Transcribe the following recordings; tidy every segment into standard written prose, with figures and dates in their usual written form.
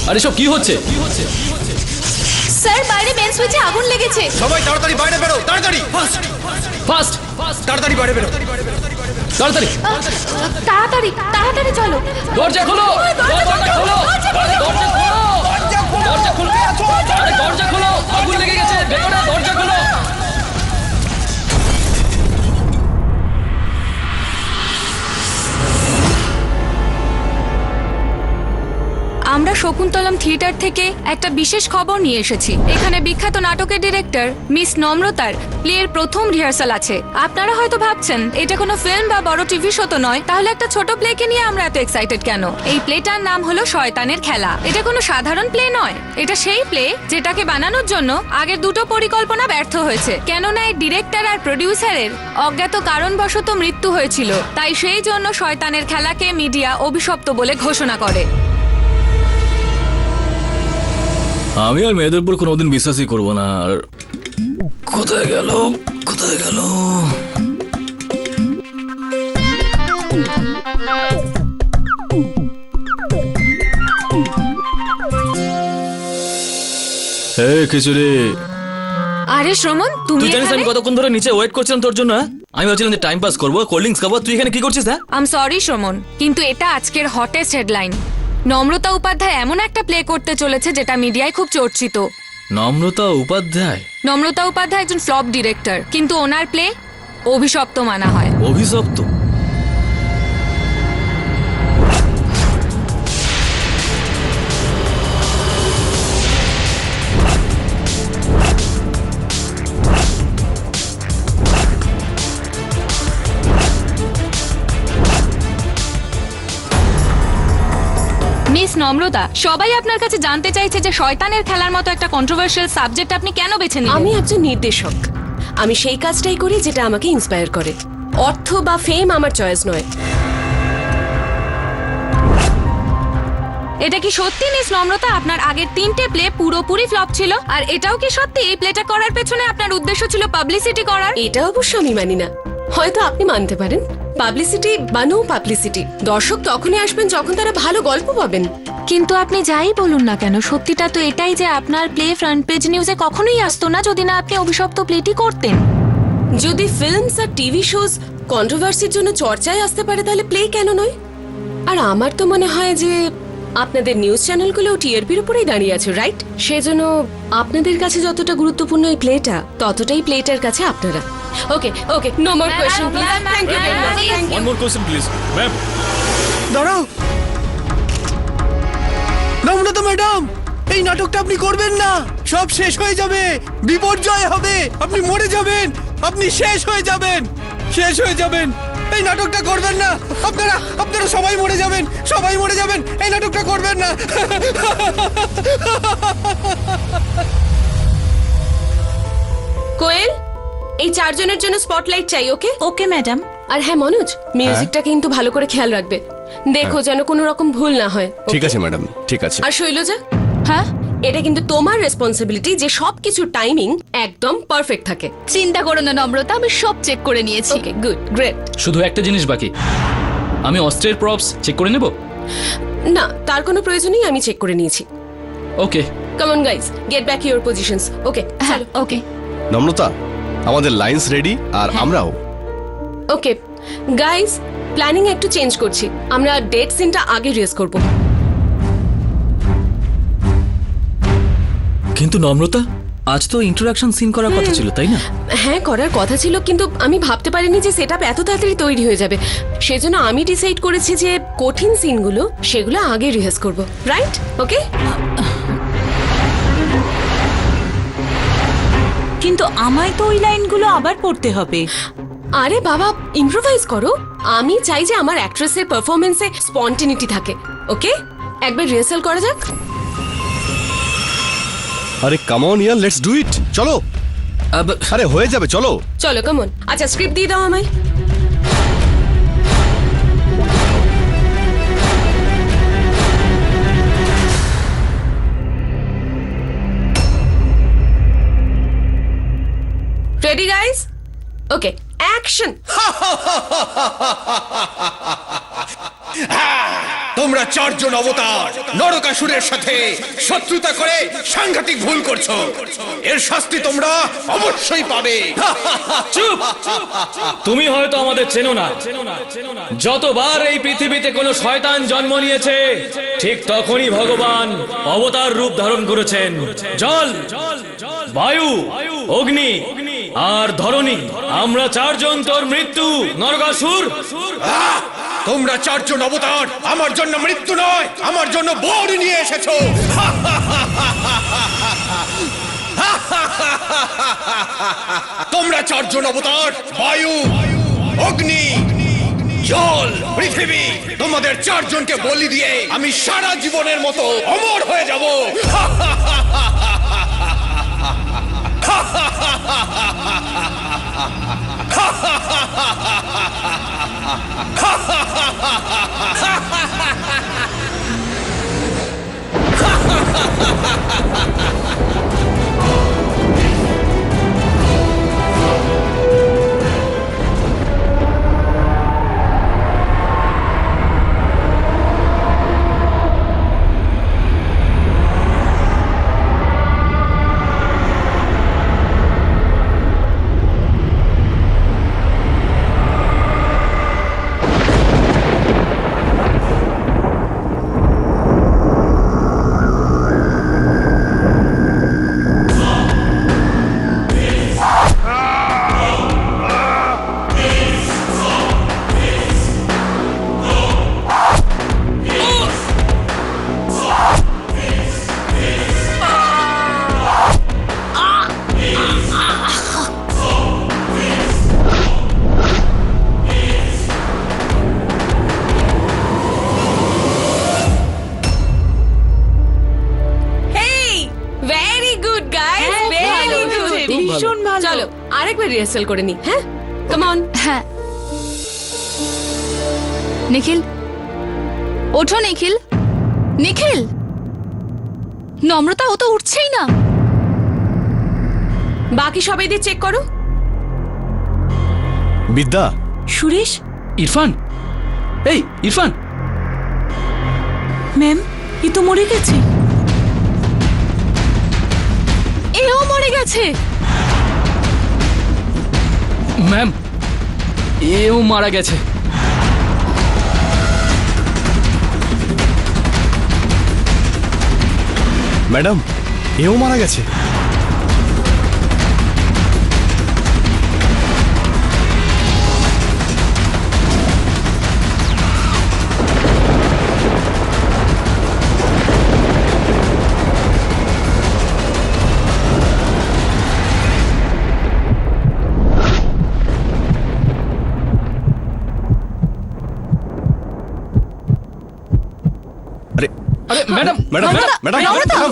আরে সব কি হচ্ছে? স্যার বাইরে মেন সুইচে আগুন লেগেছে। সবাই তাড়াতাড়ি বাইরে বেরো, তাড়াতাড়ি ফাস্ট তাড়াতাড়ি বাইরে বেরো, তাড়াতাড়ি তাড়াতাড়ি তাড়াতাড়ি চলো। দরজা খোলো, দরজা খোলো, দরজা খোলো, দরজা খোলো, আরে দরজা খোলো, আগুন লেগে গেছে ভেতরে, দরজা খোলো। আমরা শকুন্তলম থিয়েটার থেকে একটা বিশেষ খবর নিয়ে এসেছি। এখানে বিখ্যাত নাটকের ডিরেক্টর মিস নম্রতার প্লের প্রথম রিহার্সাল আছে। আপনারা হয়তো ভাবছেন এটা কোনো ফিল্ম বা বড় টিভি শো তো নয়, তাহলে একটা ছোট প্লেকে নিয়ে আমরা এত এক্সাইটেড কেন? এই প্লেটার নাম হলো শয়তানের খেলা। এটা কোনো সাধারণ প্লে নয়, এটা সেই প্লে যেটাকে বানানোর জন্য আগের দুটো পরিকল্পনা ব্যর্থ হয়েছে। কেননা এই ডিরেক্টর আর প্রডিউসারের অজ্ঞাত কারণবশত মৃত্যু হয়েছিল, তাই সেই জন্য শয়তানের খেলাকে মিডিয়া অভিশপ্ত বলে ঘোষণা করে। আমি আর মেয়েদের উপর কোনোদিন বিশ্বাসই করবো না। আর কোথায় গেল, কোথায় গেল? খিচুড়ি, আরে শ্রমণ, তুই তুমি জানিস আমি কতক্ষণ ধরে নিচে ওয়েট করছিলাম তোর জন্য? আমি ভাবছিলাম যে টাইম পাস করবো, কোল্ড ড্রিঙ্কস খাবো, তুই এখানে কি করছিস? হ্যাঁ, আই এম সরি শ্রমণ, কিন্তু এটা আজকের হটেস্ট হেডলাইন। নম্রতা উপাধ্যায় এমন একটা প্লে করতে চলেছে যেটা মিডিয়ায় খুব চর্চিত। নম্রতা উপাধ্যায়? নম্রতা উপাধ্যায় একজন ফ্লপ ডিরেক্টর, কিন্তু ওনার প্লে অভিশপ্ত মানা হয়। অভিশপ্ত? মিস নম্রতা, সবাই আপনার কাছে জানতে চাইছে যে শয়তানের খেলার মতো একটা কন্ট্রোভার্সিয়াল সাবজেক্ট আপনি কেন বেছে নিলেন? আমি একজন নির্দেশক, আমি সেই কাজটাই করি যেটা আমাকে ইন্সপায়ার করে। অর্থ বা ফেম আমার চয়েস নয়। এটা কি সত্যি মিস নম্রতা আপনার আগের তিনটে প্লে পুরোপুরি ফ্লপ ছিল? আর এটাও কি সত্যি এই প্লেটা করার পেছনে আপনার উদ্দেশ্য ছিল পাবলিসিটি করার? এটা অবশ্য আমি মানি না, হয়তো আপনি মানতে পারেন। পাবলিসিটি বা নো পাবলিসিটি, দর্শক তখনই আসবেন যখন তারা ভালো গল্প পাবেন। কিন্তু আপনি যাই বলুন না কেন, সত্যিটা তো এটাই যে আপনার প্লে ফ্রন্ট পেজ নিউজে কখনোই আসতো না যদি না আপনি অভিশপ্ত প্লেটি করতেন। যদি ফিল্মস আর টিভি শোজ কন্ট্রোভার্সির জন্য চর্চায় আসতে পারে, তাহলে প্লে কেন নয়? আর আমার তো মনে হয় যে আপনাদের নিউজ চ্যানেলগুলো টিআরপির উপরেই দাঁড়িয়ে আছে, রাইট? সেজন্য আপনাদের কাছে যতটা গুরুত্বপূর্ণ এই প্লেটা, ততটাই প্লেটার কাছে আপনারা। Okay okay, no more question please. Thank you very much. One more question please ma'am. দাঁড়াও নম্রতা ম্যাডাম, এই নাটকটা আপনি করবেন না। সব শেষ হয়ে যাবে, বিপর্যয় হবে, আপনি মরে যাবেন, আপনি শেষ হয়ে যাবেন, শেষ হয়ে যাবেন। এই নাটকটা করবেন না, আপনারা আপনারা সবাই মরে যাবেন, সবাই মরে যাবেন। এই নাটকটা করবেন না। কোয়েল, এই চারজনের জন্য স্পটলাইট চাই। ওকে ওকে ম্যাডাম। আর হ্যাঁ মনোজ, মিউজিকটা কিন্তু ভালো করে খেয়াল রাখবে, দেখো যেন কোনো রকম ভুল না হয়। ঠিক আছে ম্যাডাম, ঠিক আছে। আর শৈলজা, হ্যাঁ, এটা কিন্তু তোমার রেসপন্সিবিলিটি যে সবকিছু টাইমিং একদম পারফেক্ট থাকে। চিন্তা করো না নম্রতা, আমি সব চেক করে নিয়েছি। Okay good, great. শুধু একটা জিনিস বাকি, আমি অস্ত্রের প্রপস চেক করে নেব। না, তার কোনো প্রয়োজনই আমি চেক করে নিয়েছি। Okay, come on guys, get back your positions. Okay হ্যাঁ, ওকে। নম্রতা, আমাদের লাইন্স রেডি, আর আমরাও। ওকে গাইস, প্ল্যানিং একটু চেঞ্জ করছি। আমরা ডেট সিনটা আগে রেজ করব। কিন্তু নম্রতা, আজ তো ইন্ট্রোডাকশন সিন করার কথা ছিল, তাই না? হ্যাঁ, করার কথা ছিল, কিন্তু আমি ভাবতে পারিনি যে সেটআপ এত তাড়াতাড়ি তৈরি হয়ে যাবে। সেজন্য আমি ডিসাইড করেছি যে কঠিন সিনগুলো সেগুলো আগে রিহার্স করব, রাইট? ওকে। কিন্তু আমায় তো ওই লাইনগুলো আবার পড়তে হবে। আরে বাবা, ইম্প্রোভাইজ করো। আমি চাই যে আমার অ্যাক্ট্রেসের পারফরমেন্সে স্পন্টেনিটি থাকে। ওকে, একবার রিহার্সাল করা যাক। আরে কাম অন ইয়ার, লেটস ডু ইট। চলো, আরে হয়ে যাবে, চলো চলো কাম অন। আচ্ছা, স্ক্রিপ্ট দিয়ে দাও আমায়। Ready guys? Okay, action. তোমরা চারজন অবতার নরকাসুরের সাথে শত্রুতা করে সাংঘাতিক ভুল করছো। এর শাস্তি তোমরা অবশ্যই পাবে। চুপ! তুমি হয়তো আমাদের চেনো না। যতবার এই পৃথিবীতে কোনো শয়তান জন্ম নিয়েছে, ঠিক তখনই ভগবান অবতার রূপ ধারণ করেছেন। জল, বায়ু, অগ্নি আর ধরণী, আমরা চারজন তোর মৃত্যু নরকাসুর। তোমরা চারজন অবতার আমার জন্য মৃত্যু নয়, আমার জন্য বর নিয়ে এসেছো। তোমরা চারজন অবতার বায়ু, অগ্নি, জল, পৃথিবী, তোমাদের চারজনকে বলি দিয়ে আমি সারা জীবনের মতো অমর হয়ে যাব। Very good guys, very good. ভীষণ ভালো। চলো আরেকবার রিহার্সাল করে নি। হ্যাঁ, কাম অন। হ্যাঁ, নিখিল, ওঠো নিখিল। নিখিল, নম্রতা ও তো উঠছেই না। বাকি সবাই দিয়ে চেক করো। বিদ্যা, সুরেশ, ইরফান, এই ইরফান, ম্যাম, এ তো মরে গেছে। এও মরে গেছে। ম্যাম, এও মারা গেছে। ম্যাডাম, এও মারা গেছে। আরে ম্যাডাম, ম্যাডাম, ম্যাডাম, নম্রতা! ম্যাডাম।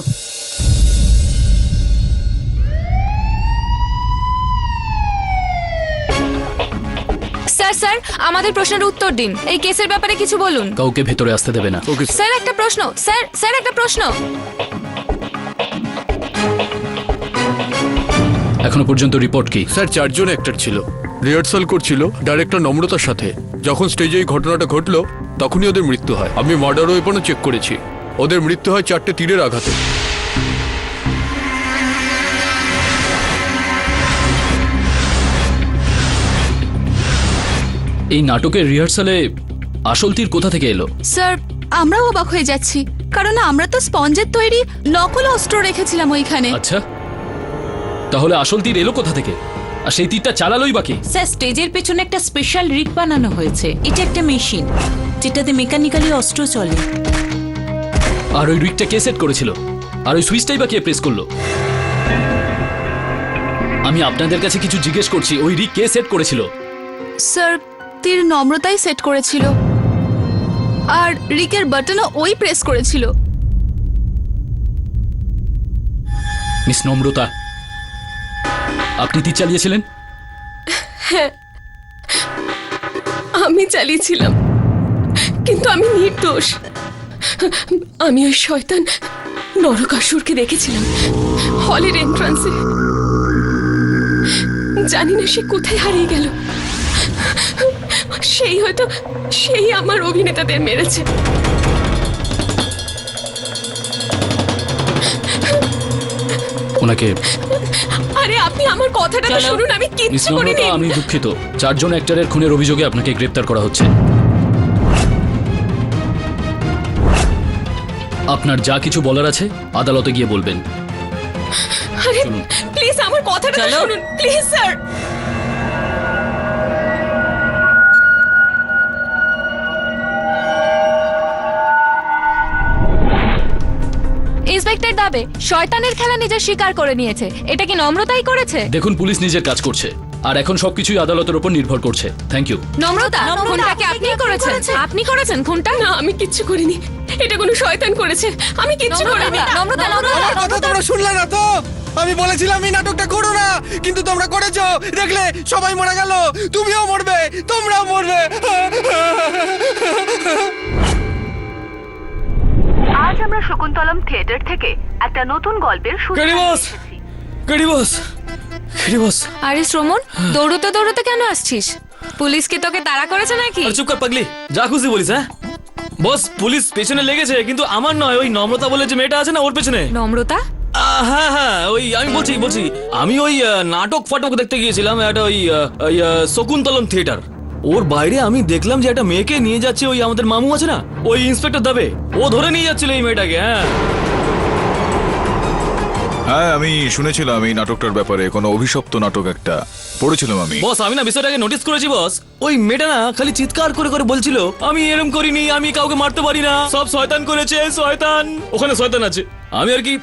স্যার স্যার, আমাদের প্রশ্নের উত্তর দিন। এই কেসের ব্যাপারে কিছু বলুন। কাউকে ভেতরে আসতে দেবে না। স্যার একটা প্রশ্ন, স্যার স্যার একটা প্রশ্ন। এখনো পর্যন্ত রিপোর্ট কি? স্যার, চারজন অ্যাক্টর ছিল, রিহার্সাল করছিল ডাইরেক্টর নম্রতার সাথে। যখন স্টেজে এই ঘটনাটা ঘটলো তখনই ওদের মৃত্যু হয়। আমি মার্ডার ওয়েপনও চেক করেছি, ওদের মৃত্যু হয় 4টে তীরের আঘাতে। এই নাটকের রিহার্সালে আসল তীর কোথা থেকে এলো? স্যার, আমরাও অবাক হয়ে যাচ্ছি, কারণ আমরা তো স্পঞ্জের তৈরি নকল অস্ত্র রেখেছিলাম ওইখানে। আচ্ছা, তাহলে আসল তীর এলো কোথা থেকে? আর সেই তীরটা চালালোই বাকি? স্যার, স্টেজের পেছনে একটা স্পেশাল রিগ বানানো হয়েছে। এটা একটা মেশিন যেটাতে মেকানিক্যালি অস্ত্র চলে। আর ওই রিগটা কে সেট করেছিল? আর ওই সুইচটাই বা কে প্রেস করলো? আমি আপনাদের কাছে কিছু জিজ্ঞেস করছি, ওই রিগ কে সেট করেছিল? স্যার, তীর নম্রতাই সেট করেছিল, আর রিকের বাটনও ওই প্রেস করেছিল। মিস নম্রতা, আপনি তীর চালিয়েছিলেন? আমি চালিয়েছিলাম, কিন্তু আমি নির্দোষ। আমি ওই শয়তান নরকাসুরকে দেখেছিলাম হলের এন্ট্রান্সে। জানি না সে কোথায় হারিয়ে গেল। সেই আমার অভিনেতাদের মেরেছে। ওনাকে আরে আপনি আমার কথাটা তো চলো। শুনুন, আমি মিস কিচ্ছু নম্রতা, করিনি। আমি দুঃখিত, 4 জন অ্যাক্টরের খুনের অভিযোগে আপনাকে গ্রেপ্তার করা হচ্ছে। আপনার যা কিছু বলার আছে আদালতে গিয়ে বলবেন। আরে প্লিজ আমার কথাটা তো চলো। শুনুন, প্লিজ স্যার। ইন্সপেক্টর দাবে শয়তানের খেলা নিজের স্বীকার করে নিয়েছে। এটা কি নম্রতাই করেছে? দেখুন, পুলিশ নিজের কাজ করছে আর এখন সবকিছুই আদালতের উপর নির্ভর করছে। Thank you. নম্রতা, খুনটাকে আপনি করেছেন? আপনি করেছেন খুনটা? না, আমি কিচ্ছু করিনি, এটা কোনো শয়তান করেছে, আমি কিচ্ছু করিনি। নম্রতা, আমার কথা তোমরা শুনলে না তো? আমি বলেছিলাম এই নাটকটা করো না, কিন্তু তোমরা করেছো। দেখলে সবাই মারা গেল, তুমিও মরবে, তোমরাও মরবে। আজ আমরা শকুন্তলম থিয়েটার থেকে একটা নতুন গল্পের শুরু কারিবাস, কারিবাস, কারিবাস। আরে শ্রমণ, দৌড়তে দৌড়তে কেন আসছিস? পুলিশ কি তোকে তাড়া করেছে নাকি? আর চুপ কর পাগলি, যা খুশি বলিস। হ্যাঁ বস, পুলিশ পেছনে লেগেছে, কিন্তু আমার নয়, ওই নম্রতা বলে যে মেয়েটা আছে না, ওর পেছনে। নম্রতা? হ্যাঁ হ্যাঁ, ওই আমি বলছি আমি ওই নাটক ফাটক দেখতে গিয়েছিলাম একটা ওই শকুন্তলম থিয়েটার। ওর বাইরে আমি দেখলাম যে একটা মেয়েকে নিয়ে যাচ্ছে, ওই আমাদের মামু আছে না, ওই ইন্সপেক্টর দাবে, ও ধরে নিয়ে যাচ্ছিল এই মেয়েটাকে। হ্যাঁ হ্যাঁ, আমি শুনেছিলাম এই নাটকটার ব্যাপারে, কোনো অভিশপ্ত নাটক একটা পড়েছিলাম আমি। বস, আমি না বিষয়টাকে নোটিস করেছি বস। ওই মেয়েটা না খালি চিৎকার করে করে বলছিল, আমি এরম করিনি, আমি কাউকে মারতে পারি না, সব শয়তান করেছে, শয়তান। ওখানে শয়তান আছে। আমি আর কি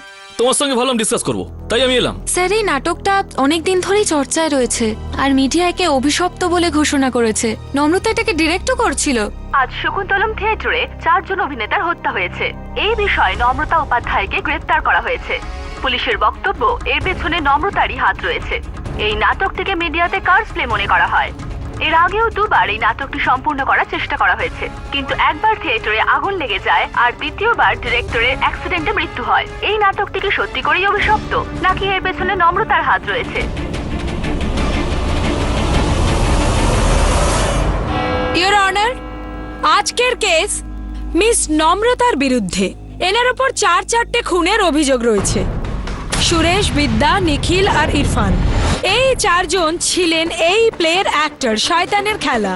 তোমার সঙ্গে ভাবলাম ডিসকাস করবো, তাই আমি এলাম। স্যার, এই নাটকটা অনেকদিন ধরেই চর্চায় রয়েছে আর মিডিয়া একে অভিশপ্ত বলে ঘোষণা করেছে। নম্রতা এটাকে ডিরেক্টও করছিল। আজ শকুন্তলম থিয়েটারে 4 জন অভিনেতার হত্যা হয়েছে। এই বিষয়ে নম্রতা উপাধ্যায়কে গ্রেফতার করা হয়েছে। পুলিশের বক্তব্য, এর পেছনে নম্রতারই হাত রয়েছে। এই নাটকটিকে মিডিয়াতে কার্স প্লে মনে করা হয়। এর আগেও 2বার এই নাটকটি সম্পূর্ণ করার চেষ্টা করা হয়েছে, কিন্তু একবার থিয়েটারে আগুন লেগে যায় আর দ্বিতীয়বার ডিরেক্টরের অ্যাক্সিডেন্টে মৃত্যু হয়। এই নাটকটি কি সত্যি করেই অভিশপ্ত, নাকি এর পেছনে নম্রতার হাত রয়েছে? ইওর অনার, আজকের কেস মিস নম্রতার বিরুদ্ধে। এনার উপর 4 খুনের অভিযোগ রয়েছে। সুরেশ, বিদ্যা, নিখিল আর ইরফান, এই 4 জন ছিলেন এই প্লের অ্যাক্টর শয়তানের খেলা।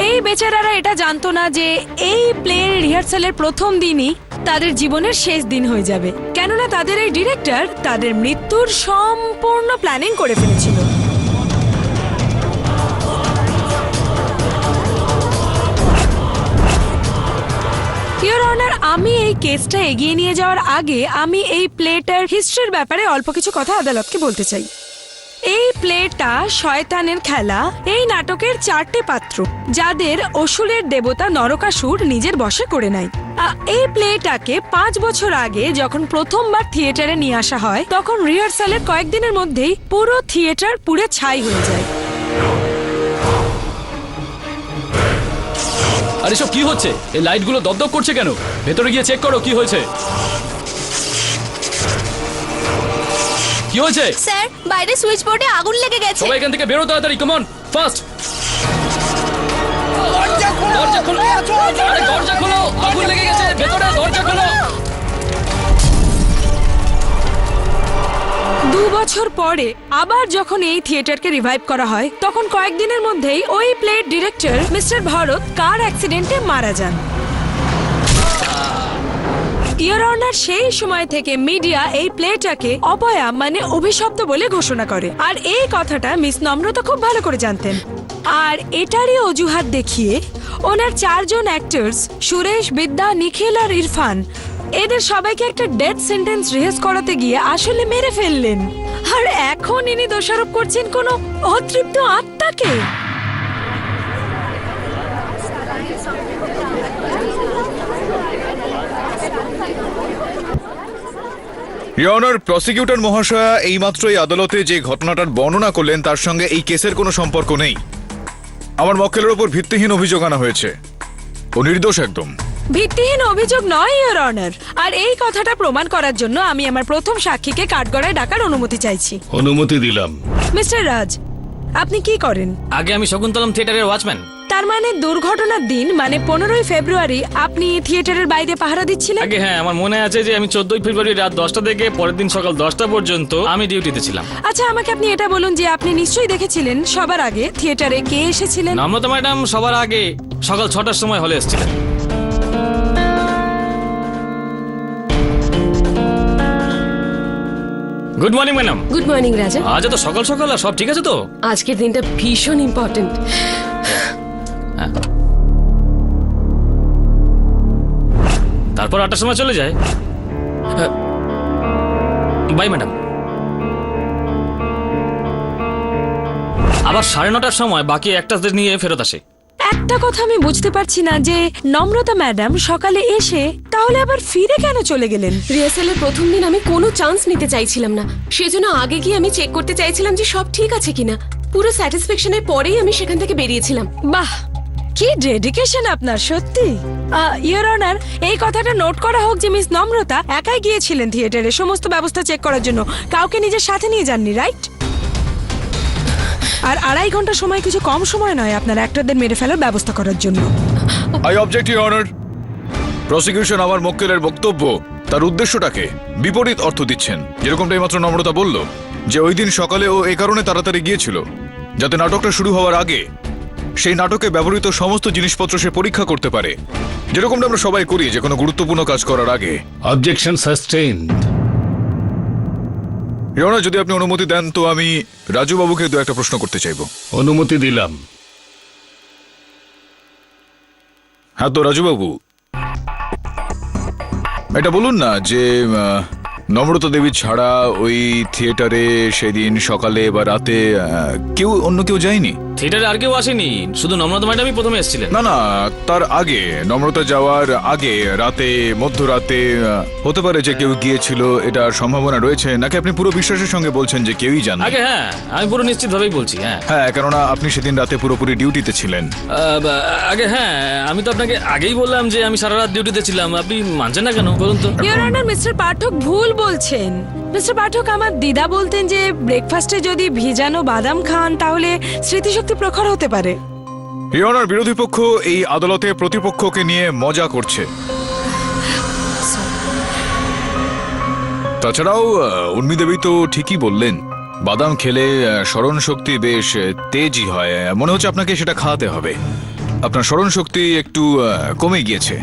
এই বেচারারা এটা জানতো না যে এই প্লের রিহার্সালের প্রথম দিনই তাদের জীবনের শেষ দিন হয়ে যাবে, কেননা তাদের এই ডিরেক্টর তাদের মৃত্যুর সম্পূর্ণ প্ল্যানিং করে ফেলেছিল। ইওর অনার, আমি এই কেসটা এগিয়ে নিয়ে যাওয়ার আগে আমি এই প্লেটার হিস্ট্রির ব্যাপারে অল্প কিছু কথা আদালতকে বলতে চাই। এই প্লেটা শয়তানের খেলা এই নাটকের 4টে পাত্র, যাদের অসুরের দেবতা নরকাসুর নিজের বশে করে নেয়। এই প্লেটাকে 5 বছর আগে যখন প্রথমবার থিয়েটারে নিয়ে আসা হয়, তখন রিহার্সালের কয়েকদিনের মধ্যেই পুরো থিয়েটার পুড়ে ছাই হয়ে যায়। আর এসব কি হচ্ছে? এই লাইটগুলো দপদপ করছে কেন? ভেতরে গিয়ে চেক করো কি হয়েছে। কি হয়েছে? স্যার, বাইরে সুইচ বোর্ডে আগুন লেগে গেছে। সবাই এখান থেকে বেরো তাড়াতাড়ি, কাম অন ফাস্ট। দরজা খোলো, আরে দরজা খোলো, আগুন লেগে গেছে ভেতরে, দরজা খোলো। 2 বছর পরে আবার যখন এই থিয়েটারকে রিভাইভ করা হয়, তখন কয়েকদিনের মধ্যেই ওই প্লের ডিরেক্টর মিস্টার ভরত কার অ্যাক্সিডেন্টে মারা যান। ইওর অনার, সেই সময় থেকে মিডিয়া এই প্লেটাকে অপয়া মানে অভিশপ্ত বলে ঘোষণা করে, আর এই কথাটা মিস নম্রতা খুব ভালো করে জানতেন। আর এটারই অজুহাত দেখিয়ে ওনার 4 জন অ্যাক্টরস সুরেশ, বিদ্যা, নিখিল আর ইরফান, এদের সবাইকে একটা ডেথ সেন্টেন্স রিহার্স করাতে গিয়ে আসলে মেরে ফেললেন। আর এখন ইনি দোষারোপ করছেন কোনো অতৃপ্ত আত্মাকে। ইওর অনার, প্রসিকিউটর মহাশয়া এইমাত্র এই আদালতে যে ঘটনাটার বর্ণনা করলেন তার সঙ্গে এই কেসের কোনো সম্পর্ক নেই। আমার মক্কেলের ওপর ভিত্তিহীন অভিযোগ আনা হয়েছে। ও নির্দোষ একদম। ভিত্তিহীন অভিযোগ নয় ইওর অনার, আর এই কথাটা প্রমাণ করার জন্য আমি আমার প্রথম সাক্ষীকে কাঠগড়ায় ডাকার অনুমতি চাইছি। অনুমতি দিলাম। মিস্টার রাজ, আপনি কি করেন? আগে আমি শকুন্তলম থিয়েটারের ওয়াচম্যান। তার মানে দুর্ঘটনার দিন মানে 15ই ফেব্রুয়ারি আপনি থিয়েটারের বাইরে পাহারা দিচ্ছিলেন? আগে হ্যাঁ, আমার মনে আছে যে আমি 14ই ফেব্রুয়ারি রাত 10টা থেকে পরের দিন সকাল 10টা পর্যন্ত আমি ডিউটিতে ছিলাম। আচ্ছা আমাকে আপনি এটা বলুন যে আপনি নিশ্চয়ই দেখেছিলেন সবার আগে থিয়েটারে কে এসেছিলেন? নম্রতা ম্যাডাম সবার আগে সকাল 6টার সময় হলে এসেছিলেন। Good morning madam. Good morning রাজা। আজ তো সকাল সকাল আর সব ঠিক আছে তো? আজকের দিনটা ভীষণ ইম্পর্টেন্ট। তারপর 8টার সময় চলে যায়। Bye madam. আবার 9:30টার সময় বাকি অ্যাক্টার্সদের নিয়ে ফেরত আসে। একটা কথা আমি বুঝতে পারছি না যে নম্রতা ম্যাডাম সকালে এসে তাহলে আবার ফিরে কেন চলে গেলেন? রিহার্সালের প্রথম দিন আমি কোনো চান্স নিতে চাইছিলাম না, সেজন্য আগে গিয়ে আমি চেক করতে চাইছিলাম যে সব ঠিক আছে কিনা। পুরো স্যাটিসফ্যাকশনের পরেই আমি সেখান থেকে বেরিয়েছিলাম। বাহ, কি ডেডিকেশন আপনার, সত্যি। ইওর অনার, এই কথাটা নোট করা হোক যে মিস নম্রতা একাই গিয়েছিলেন থিয়েটারে সমস্ত ব্যবস্থা চেক করার জন্য, কাউকে নিজের সাথে নিয়ে যাননি, রাইট? আর 2.5 ঘন্টা সময় কিছু কম সময় নয় আপনার অ্যাক্টরদের মেরে ফেলার ব্যবস্থা করার জন্য। I object your honour. Prosecution আমার মক্কেলের বক্তব্য তার উদ্দেশ্যটাকে বিপরীত অর্থ দিচ্ছেন। যেরকমটা এইমাত্র নম্রতা বলল যে ওই দিন সকালে ও এই কারণে তাড়াতাড়ি গিয়েছিল যাতে নাটকটা শুরু হওয়ার আগে সেই নাটকে ব্যবহৃত সমস্ত জিনিসপত্র সে পরীক্ষা করতে পারে, যেরকমটা আমরা সবাই করি যে কোনো গুরুত্বপূর্ণ কাজ করার আগে। Objection sustained. ইউর অনার, যদি আপনি অনুমতি দেন তো আমি রাজু বাবুকে দু একটা প্রশ্ন করতে চাইবো। অনুমতি দিলাম। হ্যাঁ, তো রাজু বাবু এটা বলুন না যে নম্রতা দেবী ছাড়া ওই থিয়েটারে সেদিন সকালে বা রাতে অন্য কেউ যায়নি? থিয়েটারে আর কেউ আসেনি, শুধু নম্রতা ম্যাডামই প্রথমে এসেছিলেন। না না, তার আগে নম্রতা যাওয়ার আগে রাতে মধ্যরাতে হতে পারে যে কেউ গিয়েছিল, এটার সম্ভাবনা রয়েছে নাকি আপনি পুরো বিশ্বাসের সঙ্গে বলছেন যে কেউই জানে? আগে হ্যাঁ, আমি পুরো নিশ্চিত ভাবেই বলছি। হ্যাঁ, কেননা আপনি সেদিন রাতে পুরোপুরি ডিউটিতে ছিলেন। আগে হ্যাঁ, আমি তো আপনাকে আগেই বললাম যে আমি সারা রাত ডিউটিতে ছিলাম। আপনি মানছেন না কেন বলুন তো? ইওর অনার, মিস্টার পাঠক ভুল বলছেন। মিস্টার পাঠক, আমার দিদা বলতেন যে ব্রেকফাস্টে যদি ভিজানো বাদাম খান তাহলে স্মৃতিশক্তি প্রখর হতে পারে। ইওর অনার, বিরোধী পক্ষ এই আদালতে প্রতিপক্ষকে নিয়ে মজা করছে। তাছাড়াও উর্মি দেবী তো ঠিকই বললেন, বাদাম খেলে স্মরণ শক্তি বেশ তেজই হয়। মনে হচ্ছে আপনাকে সেটা খাওয়াতে হবে। আপনার স্মরণ শক্তি একটু কমে গিয়েছে।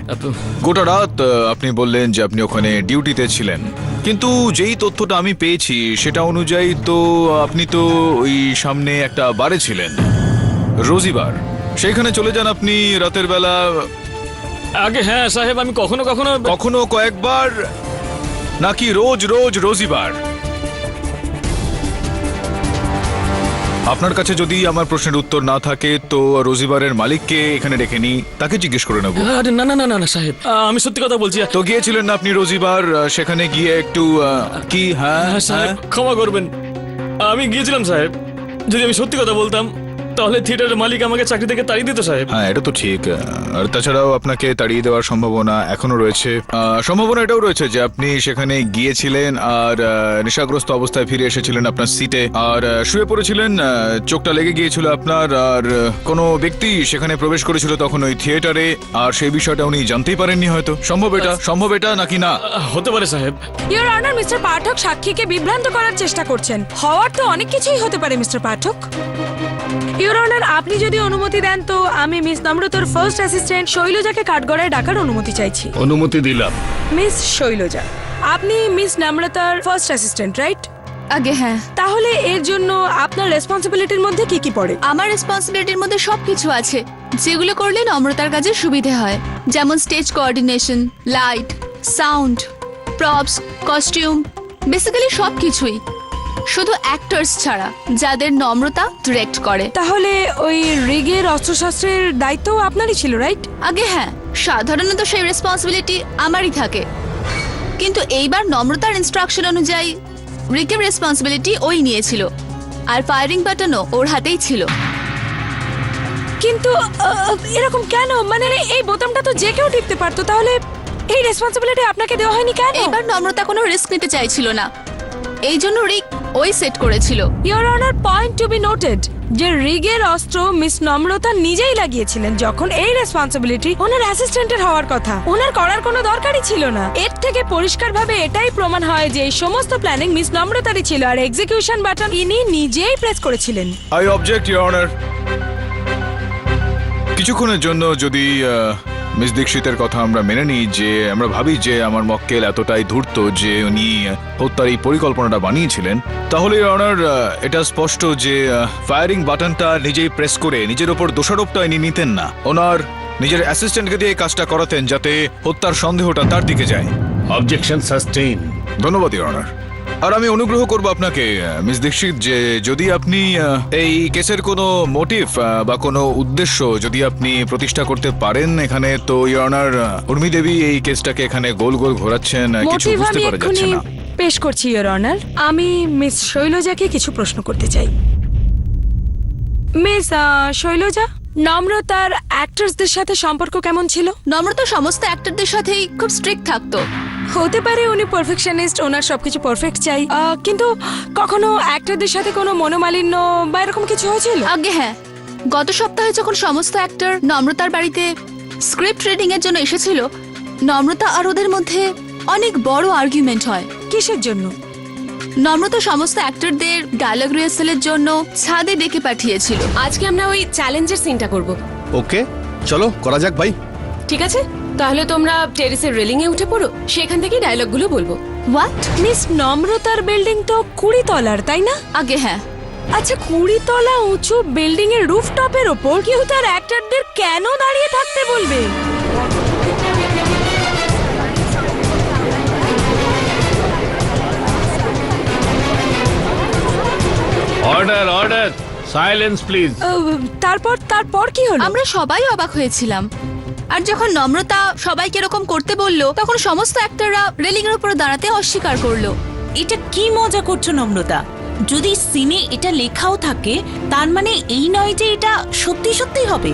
গোটা রাত আপনি বললেন যে আপনি ওখানে ডিউটিতে ছিলেন, কিন্তু যেই তথ্যটা আমি পেয়েছি সেটা অনুযায়ী তো আপনি তো ওই সামনে একটা বারে ছিলেন, রোজি বার। সেখানে চলে যান আপনি রাতের বেলা। আগে হ্যাঁ সাহেব, আমি কখনো কখনো কখনো কয়েকবার নাকি রোজ রোজ রোজি বার? আপনার কাছে যদি আমার প্রশ্নের উত্তর না থাকে তো রোজিবারের মালিককে এখানে ডেকে নি, তাকে জিজ্ঞেস করে নেব। আরে না না না না সাহেব, আমি সত্যি কথা বলছি। তো গিয়েছিলেন না আপনি রোজিবার? সেখানে গিয়ে একটু কি? হ্যাঁ সাহেব, ক্ষমা করবেন, আমি গিয়েছিলাম সাহেব। যদি আমি সত্যি কথা বলতাম তাহলে থিয়েটারের মালিক আমাকে চাকরি থেকে তাড়িয়ে দিত সাহেব। হ্যাঁ, এটা তো ঠিক। আর তাছাড়াও আপনাকে তাড়িয়ে দেওয়ার সম্ভাবনা এখনো রয়েছে। সম্ভাবনা এটাও রয়েছে যে আপনি সেখানে গিয়েছিলেন আর নেশাগ্রস্ত অবস্থায় ফিরে এসেছিলেন আপনার সিটে, আর শুয়ে পড়েছিলেন, চোখটা লেগে গিয়েছিল আপনার, আর কোনো ব্যক্তি সেখানে প্রবেশ করেছিল তখন ওই থিয়েটারে, আর সেই বিষয়টা উনি জানতেই পারেননি হয়তো। সম্ভব এটা নাকি না? হতে পারে সাহেব। ইওর অনার, মিস্টার পাঠক সাক্ষীকে বিভ্রান্ত করার চেষ্টা করছেন। হওয়ার তো অনেক কিছুই হতে পারে মিস্টার পাঠক। ইওর অনার, আপনি যদি অনুমতি দেন তো আমি মিস নম্রতার ফার্স্ট অ্যাসিস্ট্যান্ট শৈলজাকে কাঠগড়ায় ডাকার অনুমতি চাইছি। অনুমতি দিলাম। মিস শৈলজা, আপনি মিস নম্রতার ফার্স্ট অ্যাসিস্ট্যান্ট, রাইট? আগে হ্যাঁ। তাহলে এর জন্য আপনার রেসপন্সিবিলিটির মধ্যে কি কি পড়ে? আমার রেসপন্সিবিলিটির মধ্যে সবকিছু আছে যেগুলো করলে নম্রতার কাজে সুবিধে হয়, যেমন stage coordination, light, sound, props, costume, basically সবকিছুই, শুধু অ্যাক্টরস ছাড়া যাদের নম্রতা ডিরেক্ট করে। তাহলে ওই রিগের অস্ত্রশস্ত্রের দায়িত্বও আপনারই ছিল, রাইট? আগে হ্যাঁ, সাধারণত সেই রেসপন্সিবিলিটি আমারই থাকে, কিন্তু এইবার নম্রতার ইনস্ট্রাকশন অনুযায়ী রিকের রেসপন্সিবিলিটি ওই নিয়েছিল, আর ফায়ারিং বাটনও ওর হাতেই ছিল। কিন্তু এরকম কেন? মানে এই বোতামটা তো যে কেউ টিপতে পারতো, তাহলে এই রেসপন্সিবিলিটি আপনাকে দেওয়া হয়নি কেন? এবার নম্রতা কোনো রিস্ক নিতে চাইছিল না, এই জন্য রিক ওই সেট করেছিল। Your honour, point to be noted, যে রিগের অস্ত্র মিস নম্রতা নিজেই লাগিয়েছিলেন, যখন এই রেসপন্সিবিলিটি ওনার অ্যাসিস্ট্যান্টের হওয়ার কথা। ওনার করার কোনো দরকারই ছিল না। এর থেকে পরিষ্কারভাবে এটাই প্রমাণ হয় যে এই সমস্ত প্ল্যানিং মিস নম্রতারই ছিল, আর এক্সিকিউশন বাটন ইনি নিজেই প্রেস করেছিলেন। I object your honour. কিছুক্ষণের জন্য যদি মিস দীক্ষিতের কথা আমরা মেনে নিই, যে আমরা ভাবি যে আমার মক্কেল এতটাই ধূর্ত যে উনি হত্যার এই পরিকল্পনাটা বানিয়েছিলেন, তাহলে ইওর অনার এটা স্পষ্ট যে ফায়ারিং বাটনটা নিজেই প্রেস করে নিজের ওপর দোষারোপটা ইনি নিতেন না, ওনার নিজের অ্যাসিস্ট্যান্টকে দিয়ে এই কাজটা করাতেন যাতে হত্যার সন্দেহটা তার দিকে যায়। Objection sustain. ধন্যবাদ ইওর অনার। আর আমি অনুগ্রহ করব আপনাকে মিস দীক্ষিত, যে যদি আপনি এই কেসের কোনো মোটিভ বা কোনো উদ্দেশ্য যদি আপনি প্রতিষ্ঠা করতে পারেন এখানে, তো ইওর অনার উর্মি দেবী এই কেসটাকে এখানে গোল গোল ঘোরাচ্ছেন, কিছু মোটিভ বুঝতে আমি পারা যাচ্ছে এক্ষুনি না। পেশ করছি ইওর অনার। আমি মিস শৈলজাকে কিছু প্রশ্ন করতে চাই। মিস শৈলজা, নম্রতার অ্যাক্টরসদের সাথে সম্পর্ক কেমন ছিল? নম্রতা সমস্ত অ্যাক্টরদের সাথেই খুব স্ট্রিক্ট থাকতো। হতে পারে উনি পারফেকশনিস্ট, ওনার সবকিছু পারফেক্ট চাই, কিন্তু কখনো অ্যাক্টরদের সাথে কোনো মনোমালিন্য বা এরকম কিছু হয়েছিল? আগে হ্যাঁ, গত সপ্তাহে যখন সমস্ত অ্যাক্টর নম্রতার বাড়িতে স্ক্রিপ্ট রিডিং এর জন্য এসেছিল, নম্রতা আর ওদের মধ্যে অনেক বড় আর্গুমেন্ট হয়। কিসের জন্য? নম্রতা সমস্ত অ্যাক্টরদের ডায়লগ রিহার্সালের জন্য ছাদে ডেকে পাঠিয়েছিল। আজকে আমরা ওই চ্যালেঞ্জের সিনটা করব। ওকে, চলো করা যাক ভাই। ঠিক আছে, তাহলে তোমরা টেরেসের রেলিং এ উঠে পড়ো, সেখান থেকেই ডায়লগগুলো বলবো। হোয়াট? মিস নম্রতার বিল্ডিং তো 20 তলার, তাই না? আগে হ্যাঁ। আচ্ছা, 20 তলা উঁচু বিল্ডিং এর রুফটপের ওপর কেউ তার অ্যাক্টরদের কেন দাঁড়িয়ে থাকতে বলবে? Order order, silence please. তারপর কি হলো? আমরা সবাই অবাক হয়েছিলাম। আর যখন নম্রতা সবাইকে এরকম করতে বলল, তখন সমস্ত অ্যাক্টররা রেলিং এর উপরে দাঁড়াতে অস্বীকার করলো। এটা কি মজা করছো নম্রতা? যদি সিনে এটা লেখাও থাকে তার মানে এই নয় যে এটা সত্যি সত্যি হবে।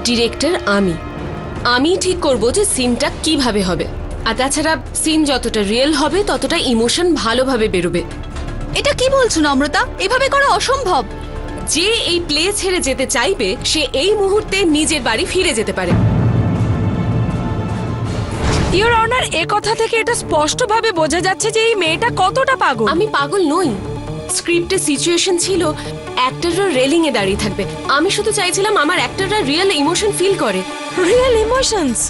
ডিরেক্টর আমি ঠিক করব যে সিনটা কিভাবে হবে, আর তাছাড়া সিন যতটা রিয়েল হবে ততটা ইমোশন ভালোভাবে বেরোবে। এটা কি বলছো নম্রতা? এভাবে করা অসম্ভব। যে এই প্লে ছেড়ে যেতে চাইবে সে এই মুহূর্তে নিজের বাড়ি ফিরে যেতে পারে। ইওর অনার, এ কথা থেকে এটা স্পষ্টভাবে বোঝা যাচ্ছে যে এই মেয়েটা কতটা পাগল। আমি পাগল নই। স্ক্রিপ্টে সিচুয়েশন ছিল অ্যাক্টররা রেলিং এ দাঁড়িয়ে থাকবে, আমি শুধু চাইছিলাম আমার অ্যাক্টররা রিয়েল ইমোশন ফিল করে। Real emotions?